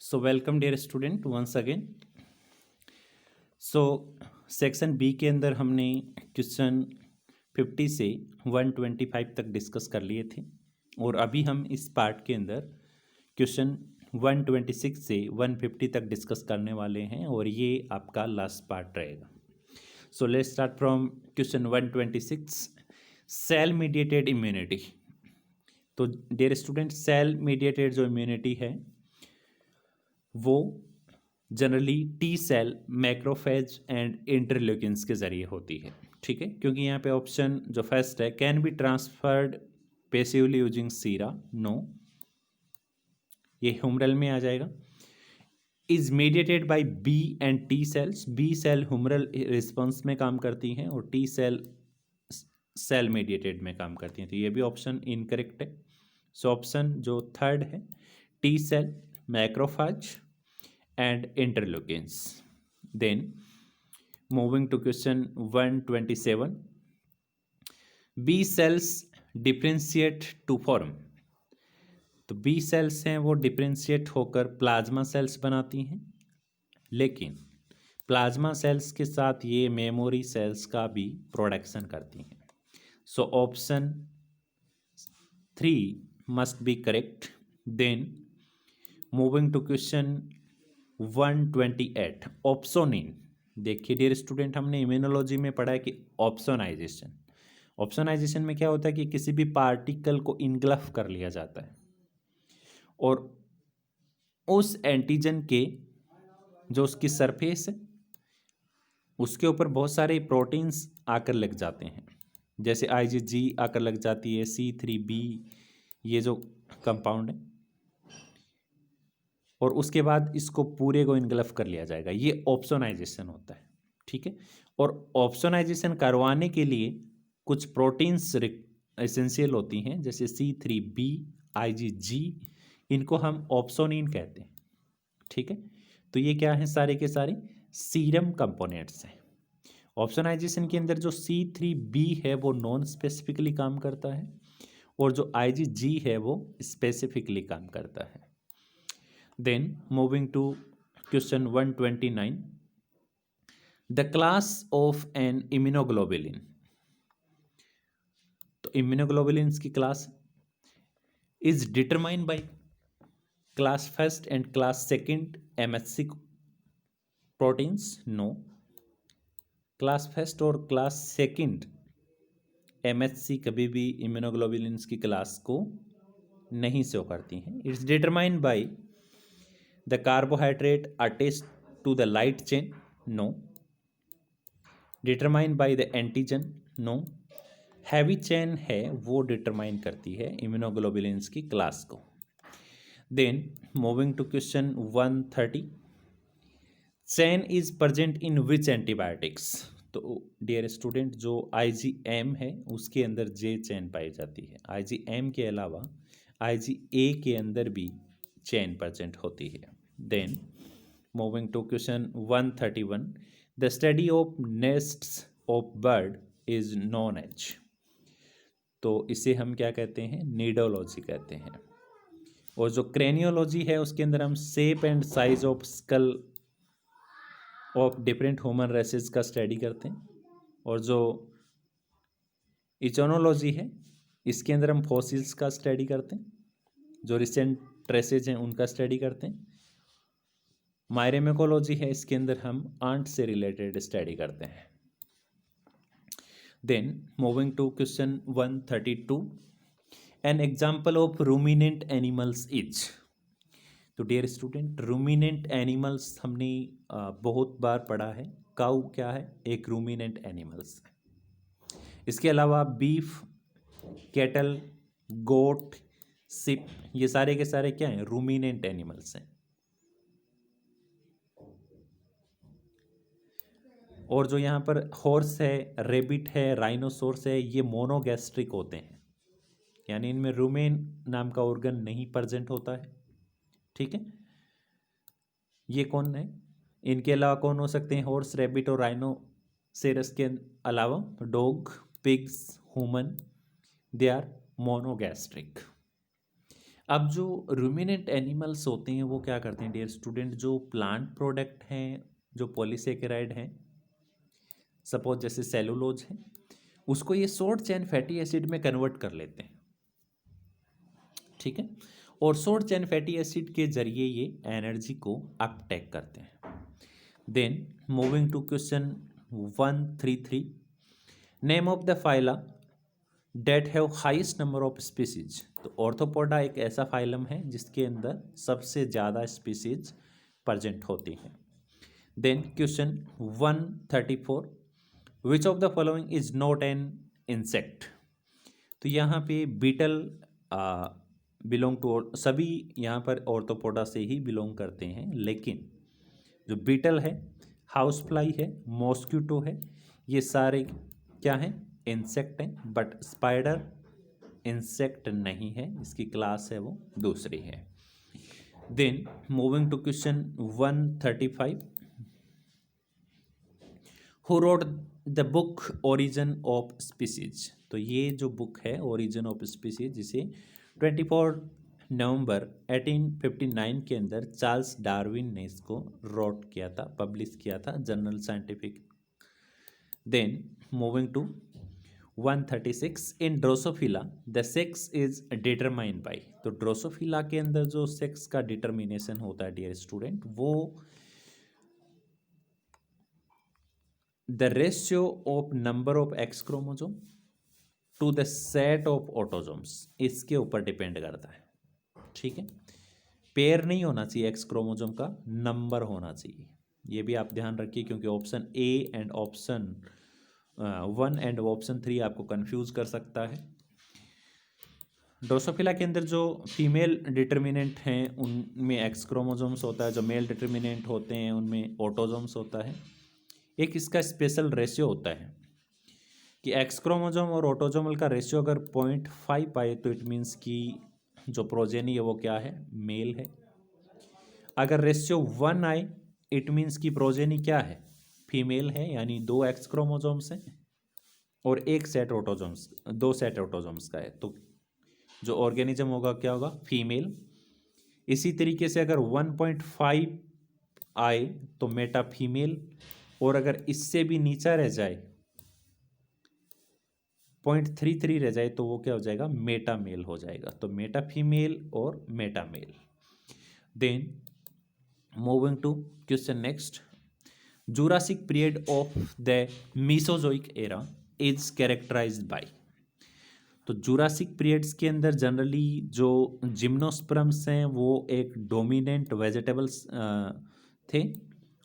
So welcome dear student once again. So section B के अंदर हमने क्वेश्चन 50 से 125 तक डिस्कस कर लिए थे और अभी हम इस पार्ट के अंदर क्वेश्चन 126 से 150 तक डिस्कस करने वाले हैं और ये आपका लास्ट पार्ट रहेगा. So let's start from question 126. Cell mediated immunity. तो डियर स्टूडेंट सेल मीडिएटेड जो इम्यूनिटी है वो generally T cell, macrophage and interleukins के जरिए होती है. ठीक है, क्योंकि यहाँ पे ऑप्शन जो फर्स्ट है, can be transferred passively using sera, no, ये ह्यूमरल में आ जाएगा. Is mediated by B and T cells. B cell humoral response में काम करती हैं और टी सेल सेल मीडिएटेड में काम करती हैं. तो ये भी ऑप्शन इनकरेक्ट है. सो ऑप्शन जो थर्ड है, T cell, macrophage and interleukins. Then moving to question 127, B cells differentiate to form. तो B cells हैं वो डिफ्रेंशिएट होकर प्लाज्मा सेल्स बनाती हैं, लेकिन प्लाज्मा सेल्स के साथ ये मेमोरी सेल्स का भी प्रोडक्शन करती हैं. So option 3 must be correct. Then moving to question 128, opsonin. देखिए डियर स्टूडेंट, हमने इम्यूनोलॉजी में पढ़ा है कि ऑप्सोनाइजेशन में क्या होता है कि किसी भी पार्टिकल को इनग्लफ कर लिया जाता है और उस एंटीजन के जो उसकी सरफेस है उसके ऊपर बहुत सारे प्रोटीन्स आकर लग जाते हैं, जैसे IgG आकर लग जाती है, C3b, ये जो कंपाउंड है, और उसके बाद इसको पूरे को इनगल्फ कर लिया जाएगा. ये ऑप्सोनाइजेशन होता है. ठीक है, और ऑप्सोनाइजेशन करवाने के लिए कुछ प्रोटीन्स एसेंशियल होती हैं, जैसे C3b, IgG, इनको हम ऑप्सोनिन कहते हैं. ठीक है, तो ये क्या है, सारे के सारे सीरम कंपोनेंट्स हैं. ऑप्सोनाइजेशन के अंदर जो C3b है वो नॉन स्पेसिफिकली काम करता है और जो IgG है वो स्पेसिफिकली काम करता है. Then moving to question 129, the class of an immunoglobulin. तो immunoglobulins की class is determined by class first and class second MHC proteins, no. class first और class second MHC कभी भी immunoglobulins की class को नहीं शो करती हैं. It's determined by the carbohydrate attached to the light chain, no. determined by the antigen, no. Heavy chain है वो डिटरमाइन करती है इम्यूनोग्लोबुलिन्स की क्लास को. Then moving to question 130, chain is present in which antibiotics. तो dear student, जो IgM है उसके अंदर J चेन पाई जाती है. IgM के अलावा IgA के अंदर भी चेन प्रेजेंट होती है. Then moving to question 131, the study of nests of bird is known as. तो इसे हम क्या कहते हैं, नीडोलॉजी कहते हैं. और जो क्रेनियोलॉजी है उसके अंदर हम shape and size of skull of different human races का स्टडी करते हैं. और जो इचोनोलॉजी है इसके अंदर हम फॉसिल्स का स्टडी करते हैं, जो रिसेंट ट्रेसेज हैं उनका स्टडी करते हैं. मायरेमेकोलॉजी है, इसके अंदर हम आंट से रिलेटेड स्टडी करते हैं. Then moving to question 132, an example of ruminant animals is. तो डियर स्टूडेंट, रूमिनेंट एनिमल्स हमने बहुत बार पढ़ा है. काऊ क्या है, एक रूमिनेंट एनिमल्स. इसके अलावा बीफ, कैटल, गोट, सिप, ये सारे के सारे क्या हैं, रूमिनेंट एनिमल्स हैं. और जो यहाँ पर हॉर्स है, रेबिट है, राइनोसोर्स है, ये मोनोगैस्ट्रिक होते हैं, यानी इनमें रूमेन नाम का ऑर्गन नहीं प्रेजेंट होता है. ठीक है, ये कौन है, इनके अलावा कौन हो सकते हैं, हॉर्स, रेबिट और राइनोसेरस के अलावा dog, pigs, human, they are monogastric. अब जो रूमिनेंट एनिमल्स होते हैं वो क्या करते हैं डियर स्टूडेंट, जो प्लांट प्रोडक्ट हैं, जो पॉलीसेकेराइड हैं, सपोज जैसे सेलुलोज है, उसको ये शॉर्ट चेन फैटी एसिड में कन्वर्ट कर लेते हैं, ठीक है। और शॉर्ट चेन फैटी एसिड के जरिए ये एनर्जी को अपटेक करते हैं। Then moving to question 133, name of the phyla that have highest number of species. तो ऑर्थोपोडा एक ऐसा फाइलम है जिसके अंदर सबसे ज़्यादा स्पीसीज प्रेजेंट होती हैं। Then question 134, which of the following is not an insect. तो यहाँ पे बीटल बिलोंग टू, सभी यहाँ पर ऑर्थोपोडा से ही बिलोंग करते हैं, लेकिन जो बीटल है, हाउस फ्लाई है, मॉस्क्यूटो है, ये सारे क्या हैं, इंसेक्ट हैं। बट स्पाइडर इंसेक्ट नहीं है, इसकी क्लास है वो दूसरी है। Then moving to question 135, who wrote the book origin of species. तो ये जो बुक है ओरिजिन ऑफ स्पीसीज, जिसे 24 नवंबर 1859 के अंदर चार्ल्स डार्विन ने इसको रोट किया था, पब्लिश किया था journal scientific. Then moving to 136, in drosophila the sex is determined by. तो ड्रोसोफिला के अंदर जो सेक्स का डिटर्मिनेशन होता है डियर स्टूडेंट, वो the ratio of number of X chromosome to the set of autosomes, इसके ऊपर डिपेंड करता है, ठीक है। पेयर नहीं होना चाहिए एक्स क्रोमोजोम का, नंबर होना चाहिए, ये भी आप ध्यान रखिए, क्योंकि option A and option 1 and option 3 आपको कंफ्यूज कर सकता है। ड्रोसोफिला के अंदर जो फीमेल डिटर्मिनेंट हैं उनमें एक्स क्रोमोजोम्स होता है, जो मेल डिटर्मिनेंट होते हैं उनमें ऑटोजोम्स होता है। एक इसका स्पेशल रेशियो होता है कि एक्स क्रोमोजोम और ऑटोजोमल का रेशियो अगर 0.5 आए तो इट मीन्स कि जो प्रोजेनी है वो क्या है, मेल है। अगर रेशियो 1 आए इट मीन्स कि प्रोजेनी क्या है, फीमेल है, यानी 2 एक्स क्रोमोजोम्स हैं और एक सेट ऑटोजोम्स, 2 सेट ऑटोजोम्स का है, तो जो ऑर्गेनिज्म होगा क्या होगा, फीमेल। इसी तरीके से अगर 1.5 आए तो मेटा फीमेल, और अगर इससे भी नीचा रह जाए 0.33 रह जाए तो वो क्या हो जाएगा, मेटा मेल हो जाएगा। तो मेटा फीमेल और meta male. Then moving to question next, Jurassic period of the Mesozoic era is characterized by. तो जुरासिक पीरियड्स के अंदर जनरली जो जिम्नोस्पर्म्स हैं वो एक डोमिनेंट वेजिटेबल्स थे,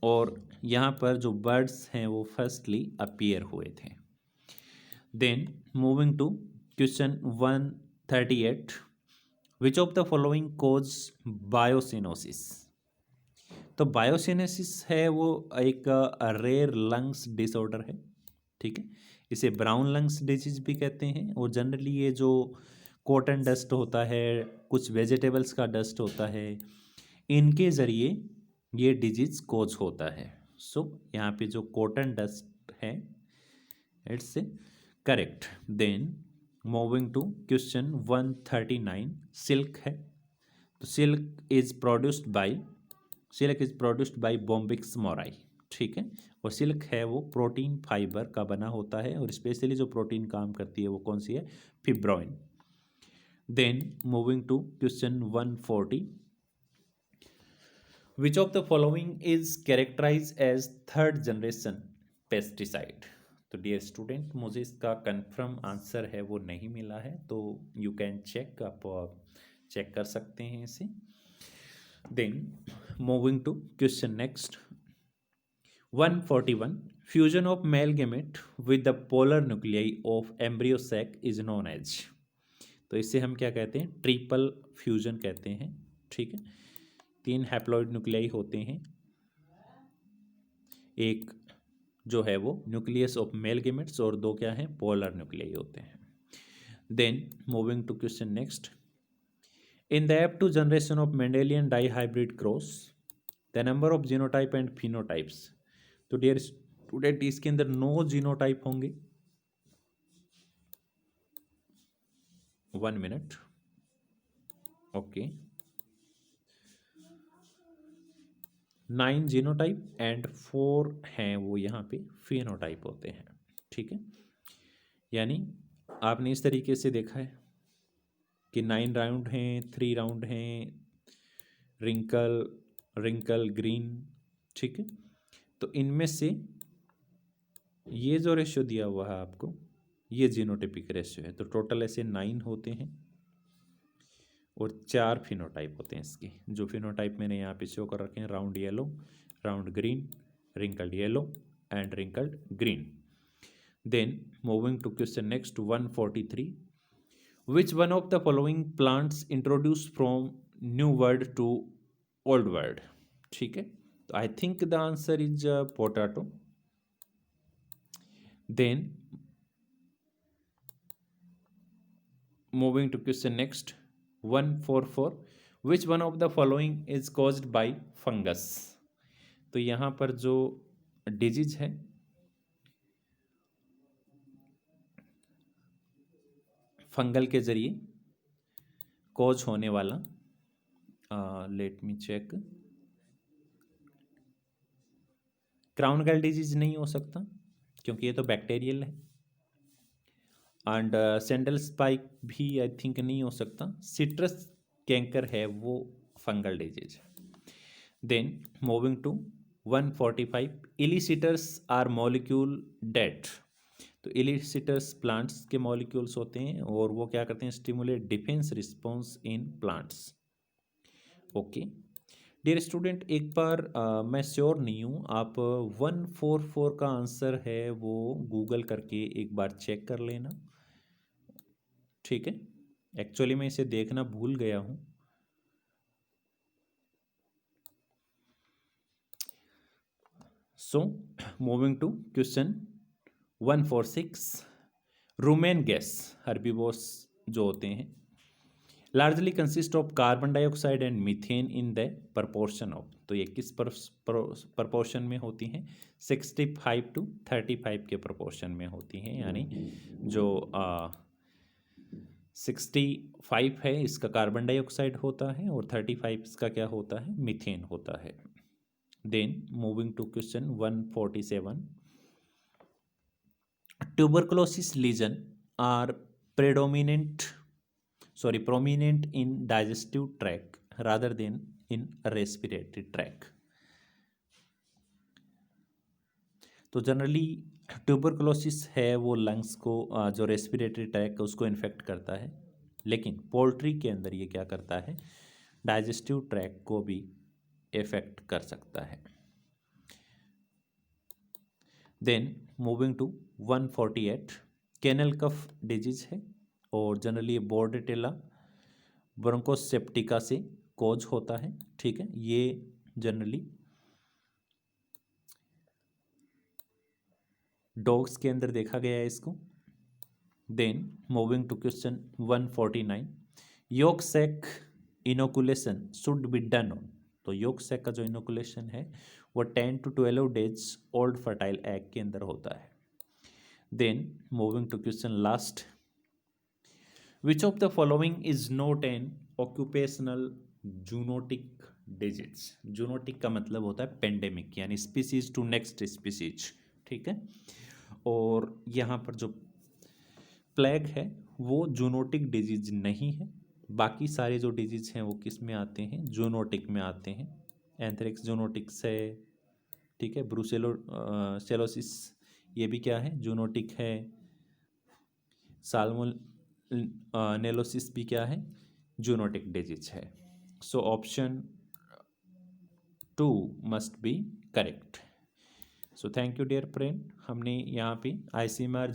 और यहाँ पर जो बर्ड्स हैं वो फर्स्टली अपीयर हुए थे। Then moving to question 138, which of the following cause byssinosis. तो बायोसिनोसिस है वो एक रेयर लंग्स डिसऑर्डर है, ठीक है। इसे ब्राउन लंग्स डिजीज भी कहते हैं, और जनरली ये जो कॉटन डस्ट होता है, कुछ वेजिटेबल्स का डस्ट होता है, इनके ज़रिए ये डिजीज कोज होता है। सो यहाँ पे जो कॉटन डस्ट है it's correct. Then moving to question 139, silk है, तो silk is produced by Bombyx mori, ठीक है। और सिल्क है वो प्रोटीन फाइबर का बना होता है, और स्पेशली जो प्रोटीन काम करती है वो कौन सी है, fibroin. Then moving to question 140, which of the following is characterize as third generation pesticide. तो डियर स्टूडेंट मुझे इसका कंफर्म आंसर है वो नहीं मिला है, तो यू कैन चेक, आप चेक कर सकते हैं इसे। Then moving to question next 141, fusion of male gamete with the polar nuclei of embryo sac is known as. तो इसे हम क्या कहते हैं, ट्रिपल फ्यूजन कहते हैं, ठीक है। 3 हैप्लॉइड न्यूक्लियाई होते हैं, एक जो है वो न्यूक्लियस ऑफ मेल गैमेट्स और 2 क्या हैं, पोलर न्यूक्लियाई होते हैं। Then moving to question next, in the F2 generation of Mendelian dihybrid cross the number of genotype and phenotypes. तो डियर स्टूडेंट इसके अंदर 9 जीनोटाइप होंगे। 1 मिनट। ओके, 9 जीनोटाइप एंड 4 हैं वो यहाँ पे फिनोटाइप होते हैं, ठीक है। यानी आपने इस तरीके से देखा है कि 9 राउंड हैं, 3 राउंड हैं, रिंकल रिंकल ग्रीन, ठीक है। तो इनमें से ये जो रेशियो दिया हुआ है आपको, ये जीनोटिपिक रेशियो है। तो टोटल ऐसे 9 होते हैं और 4 फिनोटाइप होते हैं इसके। जो फिनोटाइप मैंने यहाँ पे शो कर रखे हैं, round yellow, round green, wrinkled yellow and wrinkled green. Then moving to question next 143, which one of the following plants introduce from new world to old world, ठीक है। तो I think the answer is potato. देन moving to question next 144, which one of the following is caused by fungus। तो यहाँ पर जो disease है fungal के जरिए कॉज होने वाला, let me check, crown gall disease नहीं हो सकता क्योंकि ये तो बैक्टीरियल है। एंड सैंडल स्पाइक भी आई थिंक नहीं हो सकता। सिट्रस कैंकर है वो फंगल डिजीज है। Then moving to 145, elicitors are molecule that. तो इलिसिटर्स प्लांट्स के मॉलिक्यूल्स होते हैं और वो क्या करते हैं, stimulate defence response in plants. Okay dear student, एक बार मैं श्योर नहीं हूँ, आप 144 का आंसर है वो गूगल करके एक बार चेक कर लेना, ठीक है। एक्चुअली मैं इसे देखना भूल गया हूँ। So moving to question 146, rumen gas herbivores जो होते हैं largely consist of carbon dioxide and methane in the proportion of. तो ये किस प्रपोर्शन में होती हैं, 65 to 35 के प्रपोर्शन में होती हैं। यानी जो 65 है इसका कार्बन डाइऑक्साइड होता है और 35 इसका क्या होता है, मीथेन होता है। Then moving to question 147, tuberculosis lesion are prominent in digestive tract rather than in respiratory tract। तो जनरली ट्यूबरकुलोसिस है वो लंग्स को जो रेस्पिरेटरी ट्रैक है उसको इन्फेक्ट करता है, लेकिन पोल्ट्री के अंदर ये क्या करता है, डाइजेस्टिव ट्रैक को भी इफेक्ट कर सकता है। Then moving to 148, kennel cough disease है और जनरली बोर्डेटेला ब्रोंकोसेप्टिका से कोज होता है, ठीक है। ये जनरली डॉग्स के अंदर देखा गया है इसको। Then moving to question 149, yolk sac inoculation should be done on. तो योक सैक का जो इनोकुलेशन है वो 10 to 12 days old fertile egg के अंदर होता है। Then moving to question last, which of the following is not an occupational zoonotic disease. Zoonotic का मतलब होता है पेंडेमिक, यानी स्पीसीज टू नेक्स्ट स्पीसीज, ठीक है। और यहाँ पर जो प्लेग है वो जूनोटिक डिजीज नहीं है। बाकी सारे जो डिजीज हैं वो किस में आते हैं, जूनोटिक में आते हैं। एंथ्रेक्स जूनोटिक्स है, ठीक है। ब्रूसेलोसिस ये भी क्या है, जूनोटिक है। साल्मोनेलोसिस भी क्या है, जूनोटिक डिजीज है। So option 2 must be correct. So thank you dear friend, हमने यहाँ पे ICMR